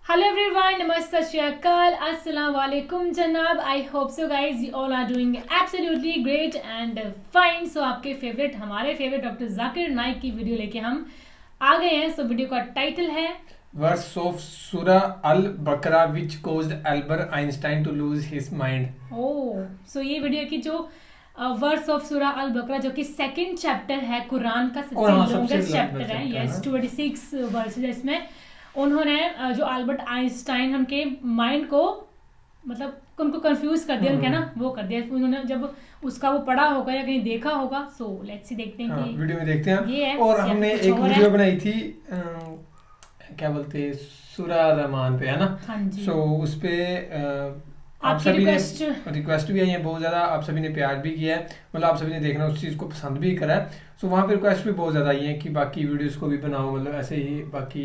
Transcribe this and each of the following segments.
Hello everyone, Namaste, Sat Shri Akal, Assalamu alaikum Janab. I hope so guys, you all are doing absolutely great and fine. So आपके favourite हमारे favourite doctor Zakir Naik की video लेके हम आ गए हैं. So video का title है Verse of Surah Al-Baqarah which caused Albert Einstein to lose his mind. सो ये वीडियो की जो वर्स ऑफ सूरा अल बकरा जो कि सेकंड चैप्टर है कुरान का सबसे लॉन्गेस्ट चैप्टर है. यस 26 वर्सेस है इसमें. उन्होंने जो अल्बर्ट आइंस्टाइन उनके माइंड को मतलब उनको कंफ्यूज कर दिया क्या ना वो कर दिया. उन्होंने जब उसका वो पढ़ा होगा या कहीं देखा होगा. सो लेट्स सी देखते हैं कि वीडियो में देखते हैं ये है. और हमने एक वीडियो बनाई थी क्या बोलते हैं सूरा रहमान पे है ना. हाँ जी. सो उस पे आप सभी ने रिक्वेस्ट भी आई है बहुत ज़्यादा. आप सभी ने प्यार भी किया है. मतलब आप सभी ने देखना उस चीज़ को पसंद भी करा है. सो वहाँ पे रिक्वेस्ट भी बहुत ज़्यादा आई है कि बाकी वीडियोस को भी बनाओ. मतलब ऐसे ही बाकी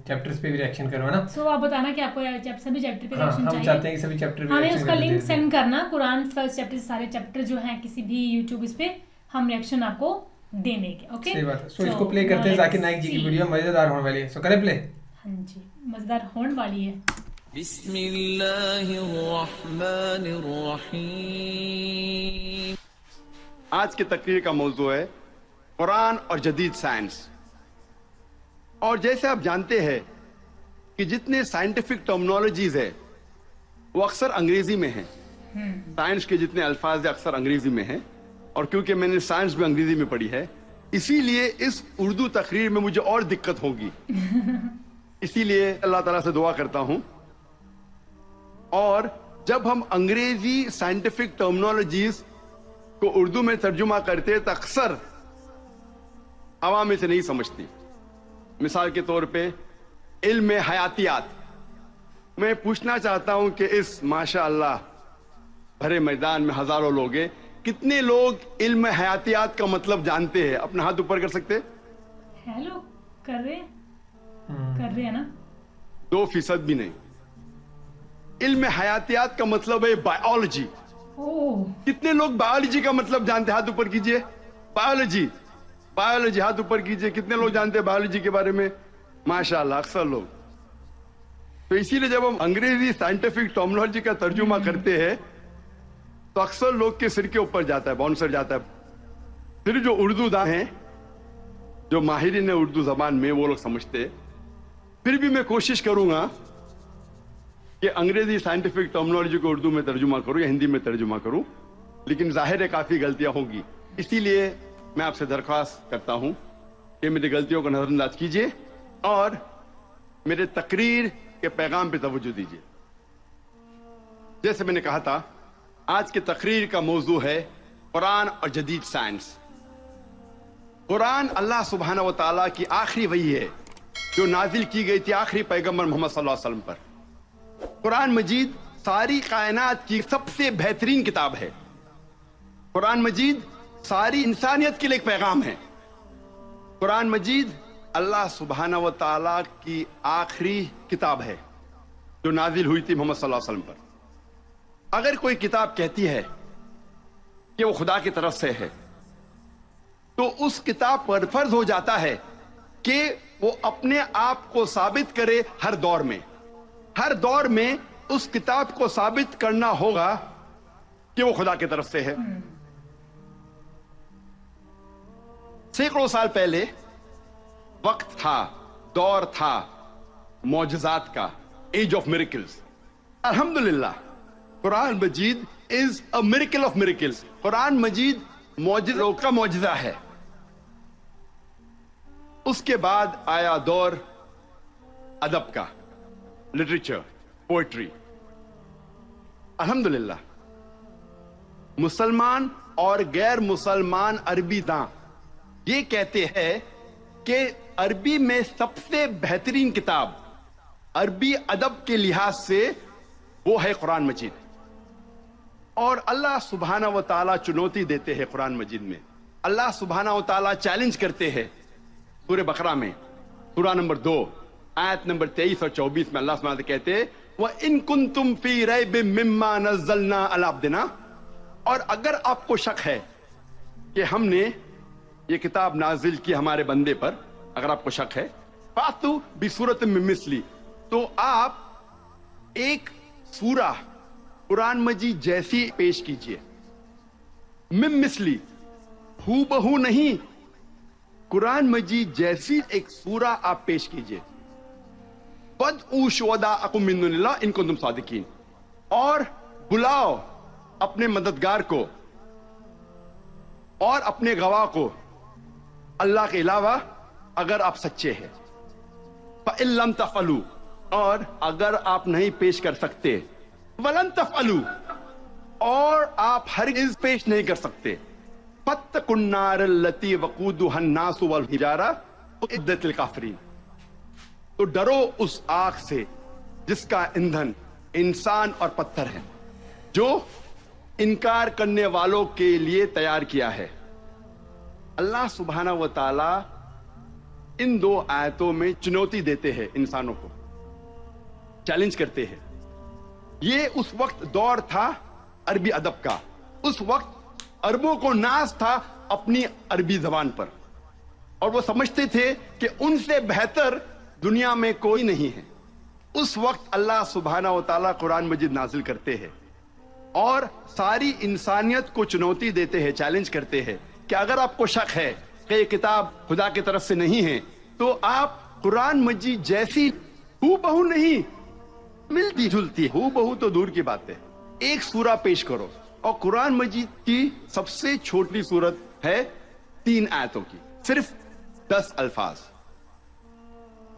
चैप्टर्स पे भी रिएक्शन करो है ना. सो आप बताना कि आपको सभी चैप्टर पे रिएक्शन चाहिए. हम चाहते हैं कि सभी चैप्टर पे हमें उसका लिंक सेंड करना. कुरान फर्स्ट चैप्टर से सारे चैप्टर जो हैं किसी भी यूट्यूब इस पे हम रिएक्शन आपको देने के. ओके सही बात है. सो इसको प्ले करते हैं. जाकिर नाइक जी की वीडियो मज़ेदार होने वाली है. सो करें प्ले. हाँ जी मज़ेदार होने वाली है. बिस्मिल्लाहिर्रहमानिर्रहीम. आज की तकरीर का मौजू है कुरान और जदीद साइंस. और जैसे आप जानते हैं कि जितने साइंटिफिक टर्मिनोलॉजीज है वो अक्सर अंग्रेजी में हैं. साइंस के जितने अल्फाज है अक्सर अंग्रेजी में हैं. और क्योंकि मैंने साइंस भी अंग्रेजी में पढ़ी है इसीलिए इस उर्दू तकरीर में मुझे और दिक्कत होगी. इसीलिए अल्लाह ताला से दुआ करता हूं. और जब हम अंग्रेजी साइंटिफिक टर्मिनोलॉजीज को उर्दू में तर्जुमा करते तो अक्सर आवाम इसे नहीं समझती. मिसाल के तौर पे इल्म हयातियात. मैं पूछना चाहता हूं कि इस माशाअल्लाह भरे मैदान में हजारों लोग हैं, कितने लोग इल्म हयातियात का मतलब जानते हैं? अपना हाथ ऊपर कर सकते? हेलो कर रहे हैं ना. 2% भी नहीं. इल्म हयातियात का मतलब है बायोलॉजी. कितने लोग बायोलॉजी का मतलब जानते हैं? हाथ ऊपर कीजिए. बायोलॉजी बायोलॉजी हाथ ऊपर कीजिए. कितने लोग जानते हैं बायोलॉजी के बारे में? माशाअल्लाह अक्सर लोग. तो इसीलिए जब हम अंग्रेजी साइंटिफिक टर्मिनोलॉजी का तर्जुमा करते हैं तो अक्सर लोग के सिर के ऊपर जाता है, बाउंसर जाता है. फिर जो उर्दू दां हैं, जो माहिरीन है उर्दू जबान में, वो लोग समझते हैं. फिर भी मैं कोशिश करूंगा कि अंग्रेजी साइंटिफिक टर्मिनोलॉजी को उर्दू में तर्जुमा करूं या हिंदी में तर्जुमा करूं. लेकिन जाहिर है काफी गलतियां होंगी. इसीलिए मैं आपसे दरख्वास्त करता हूं कि मेरी गलतियों को नजरअंदाज कीजिए और मेरे तकरीर के पैगाम पे तवज्जो दीजिए. जैसे मैंने कहा था आज की तकरीर का मौजू है कुरान और जदीद साइंस. कुरान अल्लाह सुब्हानहू व तआला की आखिरी वही है जो नाजिल की गई थी आखिरी पैगंबर मोहम्मद सल्लल्लाहु अलैहि वसल्लम पर. कुरान मजीद सारी कायनात की सबसे बेहतरीन किताब है. कुरान मजीद सारी इंसानियत के लिए एक पैगाम है. कुरान मजीद अल्लाह सुब्हानहू व तआला की आखिरी किताब है जो नाजिल हुई थी मोहम्मद सल्लल्लाहु अलैहि वसल्लम पर. अगर कोई किताब कहती है कि वो खुदा की तरफ से है तो उस किताब पर फर्ज हो जाता है कि वो अपने आप को साबित करे. हर दौर में उस किताब को साबित करना होगा कि वो खुदा की तरफ से है. सैकड़ों साल पहले वक्त था, दौर था मौजज़ात का, एज ऑफ मिरेकल्स. अल्हम्दुलिल्लाह कुरान मजीद is a miracle of miracles. कुरान मजीद मौजज़ों का मौजज़ा है. उसके बाद आया दौर अदब का, लिटरेचर, पोएट्री. अल्हम्दुलिल्लाह मुसलमान और गैर मुसलमान अरबी दां ये कहते हैं कि अरबी में सबसे बेहतरीन किताब अरबी अदब के लिहाज से वो है कुरान मजीद. और अल्लाह सुब्हानहू व तआला चुनौती देते हैं कुरान मजीद में. अल्लाह सुब्हानहू व तआला चैलेंज करते हैं सूरह बकरा में, सूरा नंबर 2 आयत नंबर 23 और 24 में. अल्लाह सुब्हानहू व तआला कहते हैं व इन कुंतुम फी रैबिम मिम्मा नज़्ज़लना अला अब्दिना. और अगर आपको शक है कि हमने ये किताब नाजिल की हमारे बंदे पर, अगर आपको शक है फातु बिसूरत मिन मिस्ली, تو آپ ایک سورہ قرآن مجید جیسی پیش کیجئے، مم مثلی، ہو بہو نہیں، قرآن مجید جیسی ایک سورہ آپ پیش کیجئے. وَادْعُوا شُهَدَاءَكُم مِّن دُونِ اللَّهِ إِن كُنتُمْ صَادِقِينَ، اور بلاؤ اپنے مددگار کو اور اپنے گواہ کو اللہ کے علاوہ اگر آپ سچے ہیں. فَإِن لَّمْ تَفْعَلُوا، اور اگر آپ نہیں پیش کر سکتے، وَلَن تَفْعَلُوا، اور آپ ہرگز پیش نہیں کر سکتے، فَاتَّقُوا النَّارَ الَّتِي وَقُودُهَا النَّاسُ وَالْحِجَارَةُ أُعِدَّتْ لِلْكَافِرِينَ. تو ڈرو اس آگ سے جس کا ایندھن انسان اور پتھر ہے، جو انکار کرنے والوں کے لیے تیار کیا ہے. اللہ سبحانہ و تعالی ان دو آیتوں میں چنوتی دیتے ہیں، انسانوں کو چیلنج کرتے ہیں. یہ اس وقت دور تھا عربی ادب کا، اس وقت عربوں کو ناز تھا اپنی عربی زبان پر، اور وہ سمجھتے تھے کہ ان سے بہتر دنیا میں کوئی نہیں ہے. اس وقت اللہ سبحانہ و تعالیٰ قرآن مجید نازل کرتے ہیں اور ساری انسانیت کو چنوتی دیتے ہیں، چیلنج کرتے ہیں کہ اگر آپ کو شک ہے کہ یہ کتاب خدا کی طرف سے نہیں ہے تو آپ قرآن مجید جیسی ہو بہو نہیں، ملتی جلتی، ہو بہو تو دور کی بات ہے، ایک سورہ پیش کرو. اور قرآن مجید کی سب سے چھوٹی سورت ہے 3 آیتوں کی، صرف 10 الفاظ.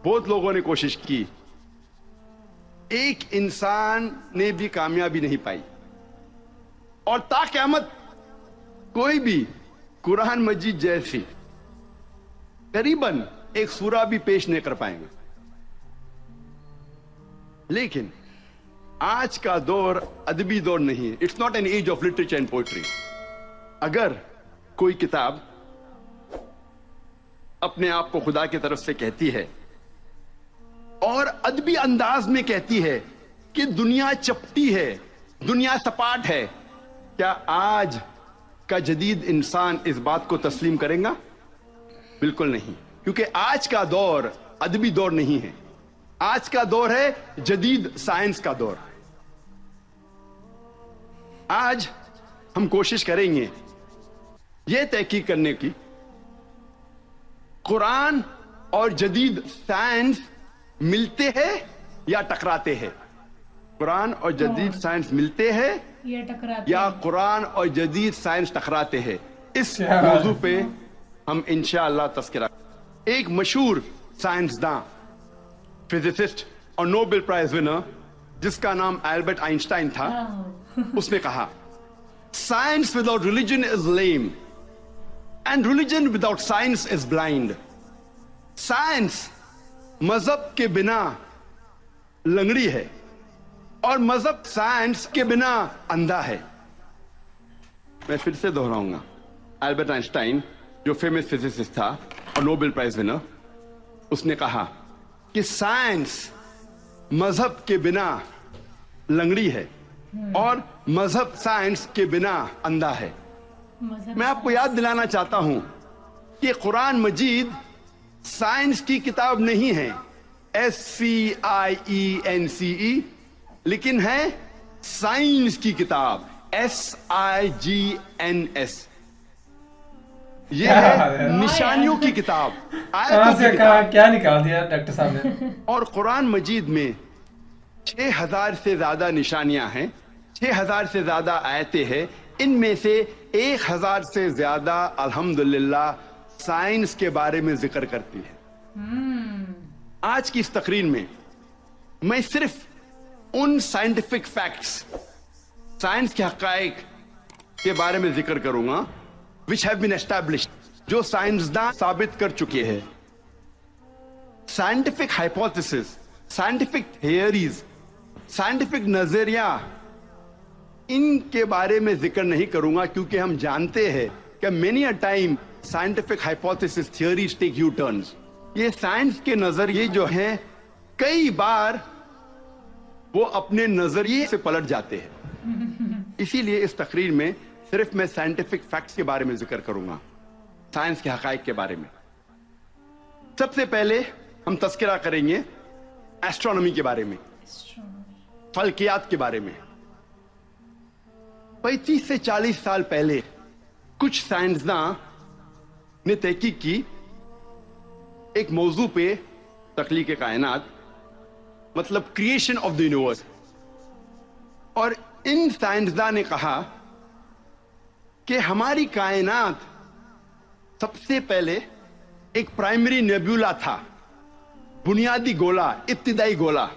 بہت لوگوں نے کوشش کی، ایک انسان نے بھی کامیابی نہیں پائی، اور تا قیامت کوئی بھی قرآن مجید جیسی قریباً ایک سورہ بھی پیش نہیں کر پائیں گے. لیکن آج کا دور ادبی دور نہیں ہے. It's not an age of literature and poetry. اگر کوئی کتاب اپنے آپ کو خدا کی طرف سے کہتی ہے اور ادبی انداز میں کہتی ہے کہ دنیا چپٹی ہے، دنیا سپاٹ ہے، کیا آج کا جدید انسان اس بات کو تسلیم کرے گا؟ بالکل نہیں، کیونکہ آج کا دور ادبی دور نہیں ہے. آج کا دور ہے جدید سائنس کا دور. آج ہم کوشش کریں گے یہ تحقیق کرنے کی قرآن اور جدید سائنس ملتے ہیں یا ٹکراتے ہیں. قرآن اور جدید سائنس ملتے ہیں یا قرآن اور جدید سائنس ٹکراتے ہیں. اس موضوع پہ ہم انشاءاللہ تذکرہ. ایک مشہور سائنسداں، فزسسٹ اور نوبل پرائز ونر جس کا نام البرٹ آئنسٹائن تھا، اس نے کہا science without religion is lame and religion without science is blind. Science مذہب کے بنا لنگڑی ہے اور مذہب سائنس کے بنا اندھا ہے. میں پھر سے دہراؤں گا، البرٹ آئنسٹائن جو فیمس فزسسٹ تھا اور نوبل پرائز ونر، اس نے کہا کہ سائنس مذہب کے بنا لنگڑی ہے اور مذہب سائنس کے بنا اندھا ہے. میں آپ کو یاد دلانا چاہتا ہوں کہ قرآن مجید سائنس کی کتاب نہیں ہے، SCIENCE، لیکن ہے سائنس کی کتاب، SIGNS. یہ ہے نشانیوں کی کتاب، آیتوں کی کتاب. کیا نکال دیا ڈاکٹر صاحب نے. اور قرآن مجید میں 6000 سے زیادہ نشانیاں ہیں، 6000 سے زیادہ آیتیں ہیں. ان میں سے 1000 سے زیادہ الحمدللہ سائنس کے بارے میں ذکر کرتی ہے. آج کی اس تقریر میں میں صرف ان سائنٹیفک فیکٹس، سائنس کے حقائق کے بارے میں ذکر کروں گا which have been established، جو سائنسداں ثابت کر چکے ہیں. Scientific hypothesis, scientific theories, scientific نظریہ، ان کے بارے میں ذکر نہیں کروں گا کیونکہ ہم جانتے ہیں کہ many a time scientific hypothesis theories take U-turns. یہ سائنس کے نظریے جو ہیں کئی بار وہ اپنے نظریے سے پلٹ جاتے ہیں. اسی لیے اس تقریر میں صرف میں سائنٹیفک فیکٹس کے بارے میں ذکر کروں گا، سائنس کے حقائق کے بارے میں. سب سے پہلے ہم تذکرہ کریں گے एस्ट्रोनॉमी के बारे में, फल्कियात के बारे में। 35 से 40 साल पहले कुछ साइंसदान ने तहकीक की एक मौजू पे, तख्लीक कायनात, मतलब क्रिएशन ऑफ द यूनिवर्स। और इन साइंसदान ने कहा कि हमारी कायनात सबसे पहले एक प्राइमरी नेबुला था, बुनियादी गोला, इब्तिदाई गोला।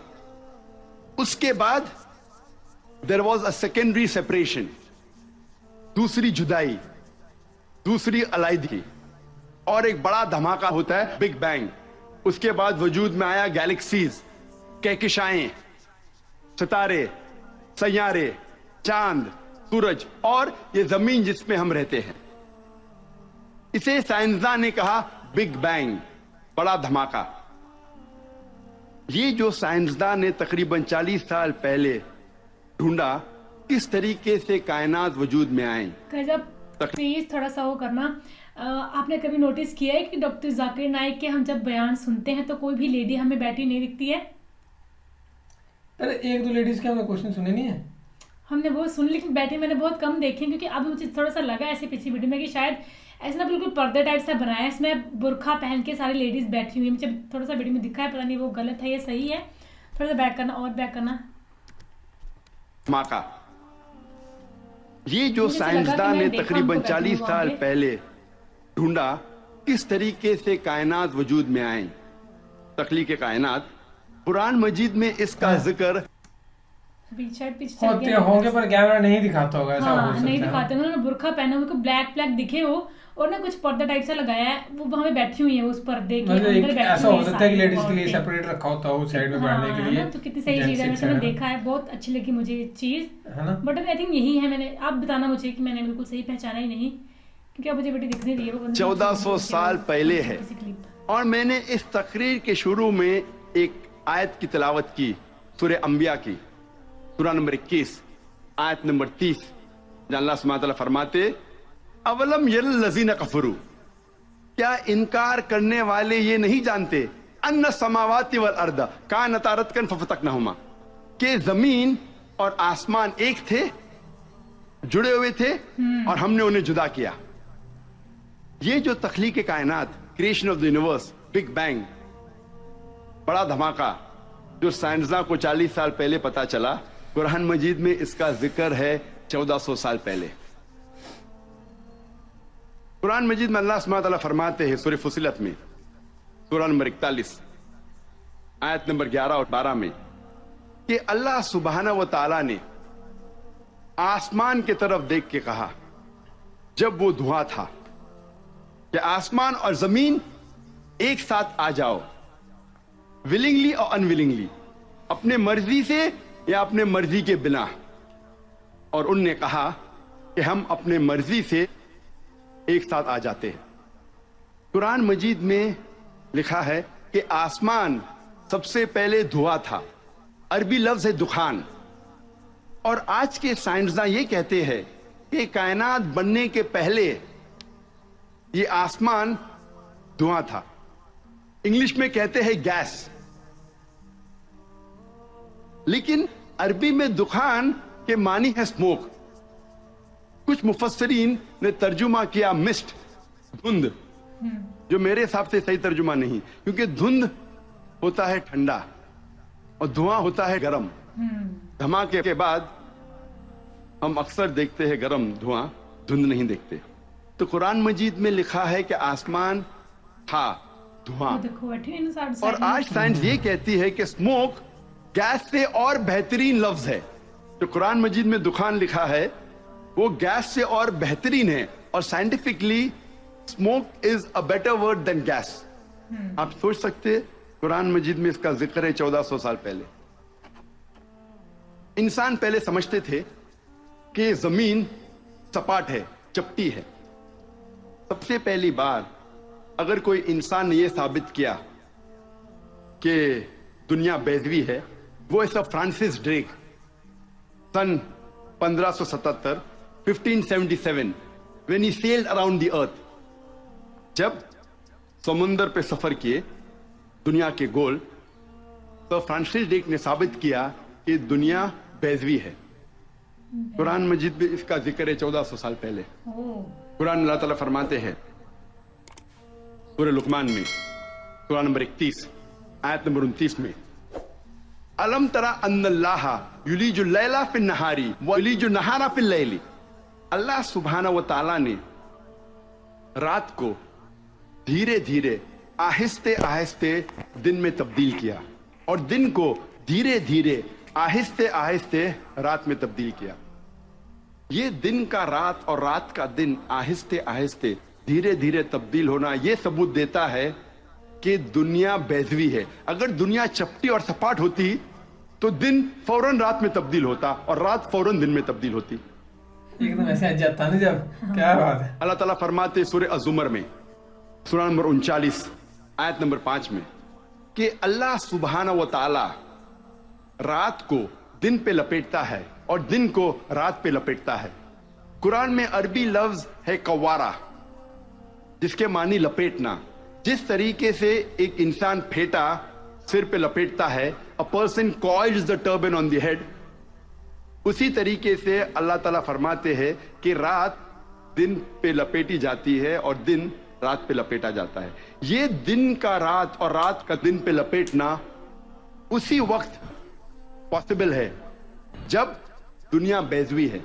उसके बाद there was a secondary separation, दूसरी जुदाई, दूसरी अलैदगी, और एक बड़ा धमाका होता है बिग बैंग। उसके बाद वजूद में आया गैलेक्सीज, कहकशाएं, सितारे, सैयारे, चांद, सूरज और ये जमीन जिसमें हम रहते हैं। इसे साइंसदान ने कहा बिग बैंग, बड़ा धमाका। ये जो साइंसदान ने तकरीबन 40 साल पहले ढूंढा किस तरीके से कायनात वजूद में आए। प्लीज थोड़ा सा वो करना। आपने कभी नोटिस किया है कि डॉक्टर जाकिर नाइक के हम जब बयान सुनते हैं तो कोई भी लेडी हमें बैठी नहीं दिखती है? अरे एक दो लेडीज के हमने क्वेश्चन सुने नहीं है, हमने वो सुन, लेकिन बैठे मैंने बहुत कम देखे, क्योंकि अब मुझे थोड़ा सा लगा ऐसे पीछे वीडियो में कि शायद ऐसा ना बिल्कुल पर्दे टाइप सा बनाया है, इसमें बुरखा पहन के सारी लेडीज बैठी हुई है। मुझे थोड़ा सा वीडियो में दिखा है, पता नहीं वो गलत है या सही है। थोड़ा सा बैक करना, और बैक करना। माका ये जो साइंसदान ने तकरीबन 40 साल पहले ढूंढा किस तरीके से कायनात वजूद में आए, तख्लीक कायनात, कुरान मजीद में इसका जिक्र होंगे पर कैमरा नहीं दिखाता होगा, ऐसा हो सकता है। नहीं दिखाते, उन्होंने बुरखा पहना, उनको ब्लैक ब्लैक दिखे हो, और ना कुछ पर्दा टाइप सा लगाया है, वो वहां पे बैठी हुई है उस पर्दे के अंदर बैठी हुई है। ऐसा हो सकता है कि लेडीज के लिए सेपरेट रखा होता हो साइड में बैठने के लिए। तो कितनी सही चीज है, मैंने देखा है, बहुत अच्छी लगी मुझे ये चीज, है ना। बट आई थिंक यही है, मैंने आप बताना मुझे कि मैंने बिल्कुल सही पहचाना ही नहीं, क्योंकि अब मुझे बेटी दिख नहीं रही है। 1400 साल पहले है। और मैंने इस तकरीर के शुरू में एक आयत की तिलावत की, सूरह अंबिया की, सूरह नंबर 21 आयत नंबर 30, जहाँ अल्लाह सुब्हानहू व तआला फरमाते, अवलम यरल लज़ीना कफरू, क्या इनकार करने वाले ये नहीं जानते, अन्ना समावाति वल अर्द कानता रतकन फफतकनहुमा, कि जमीन और आसमान एक थे, जुड़े हुए थे, और हमने उन्हें जुदा किया। ये जो तख्लीक कायनात, creation of the universe, big bang, बड़ा धमाका, जो साइंसदान को 40 साल पहले पता चला, कुरान मजीद में इसका जिक्र है 1400 साल पहले। कुरान मजीद में अल्लाह सुब्हानहू व तआला फरमाते हैं सूरह फुसिलत में, सूरह नंबर 41 आयत नंबर 11 और 12 में, कि अल्लाह सुब्हानहू व तआला ने आसमान की तरफ देख के कहा, जब वो धुआं था, कि आसमान और जमीन एक साथ आ जाओ, विलिंगली और अनविलिंगली, अपने मर्जी से या अपने मर्जी के बिना। और उनने कहा कि हम अपने मर्जी से एक साथ आ जाते हैं। कुरान मजीद में लिखा है कि आसमान सबसे पहले धुआं था, अरबी लफ्ज है दुखान। और आज के साइंसदान ये कहते हैं कि कायनात बनने के पहले ये आसमान धुआं था, इंग्लिश में कहते हैं गैस। लेकिन अरबी में दुखान के मानी है स्मोक। कुछ मुफस्सरीन ने तर्जुमा किया मिस्ट, धुंध, जो मेरे हिसाब से सही तर्जुमा नहीं, क्योंकि धुंध होता है ठंडा और धुआं होता है गरम। धमाके के बाद हम अक्सर देखते हैं गरम धुआं, धुंध नहीं देखते। तो कुरान मजीद में लिखा है कि आसमान था धुआं। और आज साइंस ये कहती है कि स्मोक गैस से और बेहतरीन लफ्ज है। जो कुरान मजीद में दुखान लिखा है वो गैस से और बेहतरीन है, और scientifically smoke is a better word than gas. आप सोच सकते, कुरान मजीद में इसका जिक्र है 1400 साल पहले। इंसान पहले समझते थे कि जमीन सपाट है, चपटी है। सबसे पहली बार अगर कोई इंसान ने यह साबित किया कि दुनिया बेज़वी है, वो है सब Francis Drake, sun 1577 1577 when he sailed around the earth। जब समुंदर पे सफर किए दुनिया के गोल, तो फ्रांसिस ड्रेक ने साबित किया कि दुनिया बैजवी है। कुरान मजीद में इसका जिक्र है 1400 साल पहले। कुरान अल्लाह ताला फरमाते हैं सूरह लुकमान में, सूरह नंबर 31 आयत नंबर 29 में, अलम तरा अन्नल्लाह युलीजुल लैला फिन नहारी व युलीजुल नहारा फिल लैली। अल्लाह सुब्हाना व ताला ने रात को धीरे धीरे आहिस्ते आहिस्ते दिन में तब्दील किया और दिन को धीरे धीरे आहिस्ते आहिस्ते रात में तब्दील किया। ये दिन का रात और रात का दिन आहिस्ते आहिस्ते धीरे धीरे तब्दील होना ये सबूत देता है कि दुनिया बैजवी है। अगर दुनिया चपटी और सपाट होती तो दिन फौरन रात में तब्दील होता और रात फौरन दिन में तब्दील होती। एकदम ऐसे जाता नहीं जब, क्या बात है। अल्लाह ताला फरमाते सूरह अज़ुमर में, सूरह नंबर 39 आयत नंबर 5 में कि अल्लाह सुब्हाना व ताला रात को दिन पे लपेटता है और दिन को रात पे लपेटता है। कुरान में अरबी लफ्ज है कवारा, जिसके मानी लपेटना। जिस तरीके से एक इंसान फेटा सिर पे लपेटता है, a person coils the turban on the head, उसी तरीके से अल्लाह ताला फरमाते हैं कि रात दिन पे लपेटी जाती है और दिन रात पे लपेटा जाता है। ये दिन का रात और रात का दिन पे लपेटना उसी वक्त पॉसिबल है जब दुनिया बैजवी है।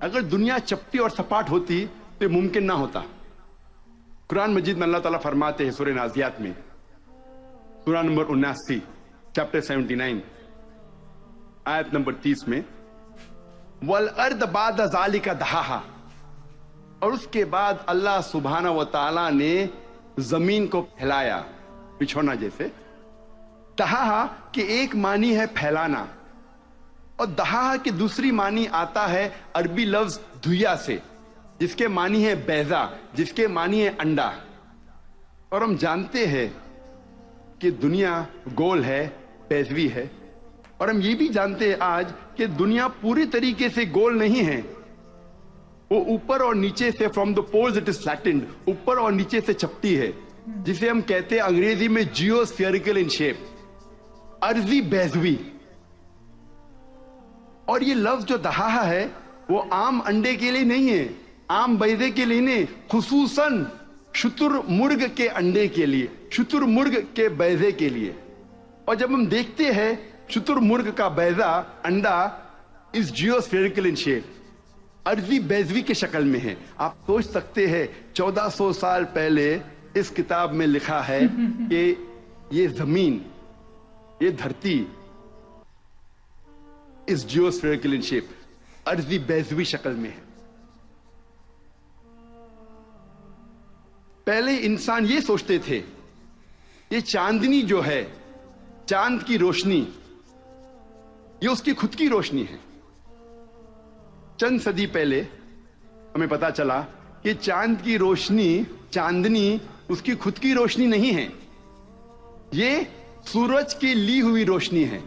अगर दुनिया चपटी और सपाट होती तो मुमकिन ना होता। कुरान मजीद में अल्लाह ताला फरमाते हैं सूरह नाज़ियात में, सूरह नंबर 79 चैप्टर 79 आयत नंबर 30 में, वल अर्द बाद ज़ालिका दहाहा, और उसके बाद अल्लाह सुब्हाना व ताला ने जमीन को फैलाया बिछोना जैसे। दहाहा के एक मानी है फैलाना और दहाहा की दूसरी मानी आता है अरबी लफ्ज धुइया से, जिसके मानी है बैजा, जिसके मानी है अंडा। और हम जानते हैं कि दुनिया गोल है, बैजवी है, और हम ये भी जानते हैं आज कि दुनिया पूरी तरीके से गोल नहीं है। वो ऊपर और नीचे से from the poles it is flattened, ऊपर और नीचे से चपटी है, जिसे हम कहते हैं अंग्रेजी में जियोस्फेरिकल इन शेप, अर्जी बैजवी। और ये लफ्ज जो दहाहा है वो आम अंडे के लिए नहीं है, आम बैजे के लिए नहीं, खुसूसन शुतुरमुर्ग के अंडे के लिए, शुतुरमुर्ग के बैजे के लिए। और जब हम देखते हैं शुतुरमुर्ग का बैजा अंडा इस जियोस्फेरिकल इन शेप, अर्जी बैजवी के शक्ल में है। आप सोच सकते हैं 1400 साल पहले इस किताब में लिखा है कि ये जमीन, ये धरती इस जियोस्फेरिकल इन शेप, अर्जी बैजवी शक्ल में है। पहले इंसान ये सोचते थे ये चांदनी जो है, चांद की रोशनी, ये उसकी खुद की रोशनी है। चंद सदी पहले हमें पता चला कि चांद की रोशनी, चांदनी उसकी खुद की रोशनी नहीं है, ये सूरज की ली हुई रोशनी है।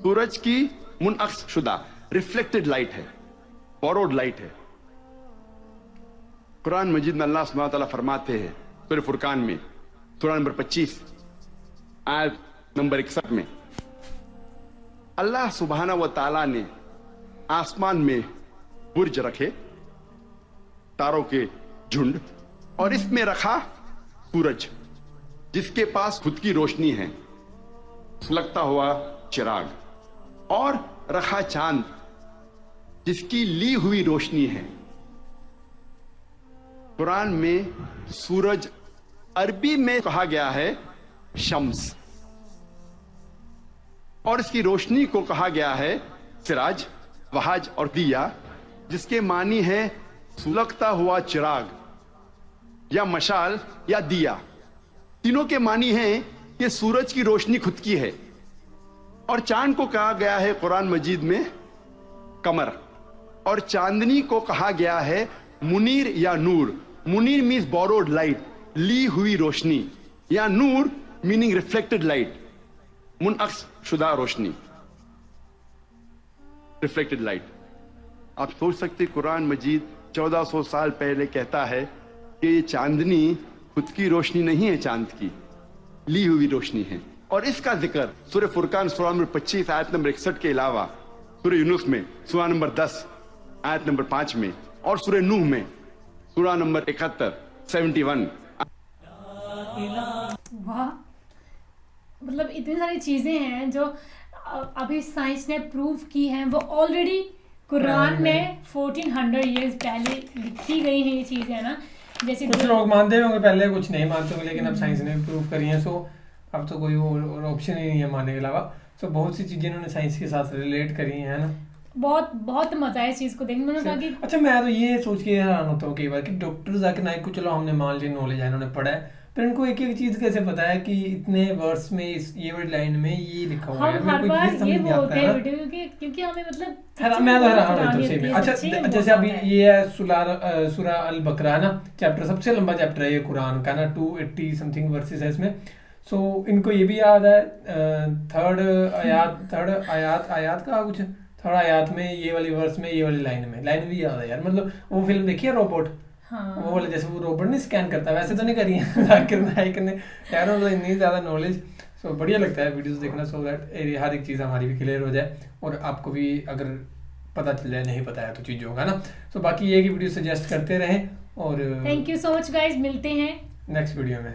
सूरज की मुनअक्स शुदा रिफ्लेक्टेड लाइट है, बोरोड लाइट है। कुरान मजीद में अल्लाह सुब्हानहू व तआला फरमाते हैं सूरह फुरकान में, सूरह नंबर 25 आयत नंबर 61 में, अल्लाह सुब्हानहू व तआला ने आसमान में बुर्ज रखे, तारों के झुंड, और इसमें रखा सूरज जिसके पास खुद की रोशनी है, सुलगता हुआ चिराग, और रखा चांद जिसकी ली हुई रोशनी है। कुरान में सूरज अरबी में कहा गया है शम्स, और इसकी रोशनी को कहा गया है सिराज, वहाज और दिया, जिसके मानी है सुलगता हुआ चिराग या मशाल या दिया। तीनों के मानी है कि सूरज की रोशनी खुद की है। और चांद को कहा गया है कुरान मजीद में कमर, और चांदनी को कहा गया है मुनीर या नूर। मुनीर मीन्स बोरोड लाइट, ली हुई रोशनी, या नूर मीनिंग रिफ्लेक्टेड लाइट, मुनअक्स शुदा रोशनी, रिफ्लेक्टेड लाइट। आप सोच सकते कुरान मजीद 1400 साल पहले कहता है कि ये चांदनी खुद की रोशनी नहीं है, चांद की ली हुई रोशनी है। और इसका जिक्र सूरह फुरकान सूरह नंबर 25 आयत नंबर 61 के अलावा सूरह यूनुस में सूरह नंबर 10 आयत नंबर 5 में और सूरह नूह में सूरह नंबर 71 71। वाह, मतलब इतनी सारी चीजें हैं जो अभी साइंस ने प्रूव की हैं, वो ऑलरेडी कुरान में 1400 ईयर्स पहले लिखी गई हैं ये चीजें, है ना। जैसे कुछ लोग मानते होंगे पहले, कुछ नहीं मानते होंगे, लेकिन अब साइंस ने प्रूव करी है, सो अब तो कोई और ऑप्शन ही नहीं है मानने के अलावा। सो बहुत सी चीजें इन्होंने साइंस के साथ रिलेट करी है ना। बहुत बहुत मजा है इस चीज को देखने में। उन्होंने कहा कि अच्छा, मैं तो ये सोच के हैरान होता हूँ कई बार कि डॉक्टर जाकिर नाइक को चलो हमने मान लिया नॉलेज है, इन्होंने पढ़ा है, पर इनको एक एक चीज कैसे पता है कि इतने वर्ड्स में ये वाली लाइन में ये लिखा हुआ है। हम हर बार ये बोलते हैं वीडियो क्योंकि हमें मतलब मैं तो हैरान होता हूँ सही में। अच्छा, जैसे अभी ये है सूरह अल बकरा है ना, चैप्टर सबसे लंबा चैप्टर है ये कुरान का ना, 280 समथिंग वर्सेस है इसमें। सो इनको ये भी याद है थर्ड आयात में ये वाली वर्स में ये वाली लाइन भी याद है यार। मतलब वो फिल्म देखी है रोबोट, वो वाले जैसे वो रोबोट नहीं स्कैन करता, वैसे तो नहीं करी है जाकिर नाइक ने यार, मतलब इतनी ज़्यादा नॉलेज। सो बढ़िया लगता है वीडियोस देखना, सो दैट हर एक चीज़ हमारी भी क्लियर हो जाए और आपको भी अगर पता चल जाए नहीं पता है तो चीज़ों का ना। सो बाकी ये कि वीडियो सजेस्ट करते रहें और thank you so much guys, मिलते हैं नेक्स्ट वीडियो में।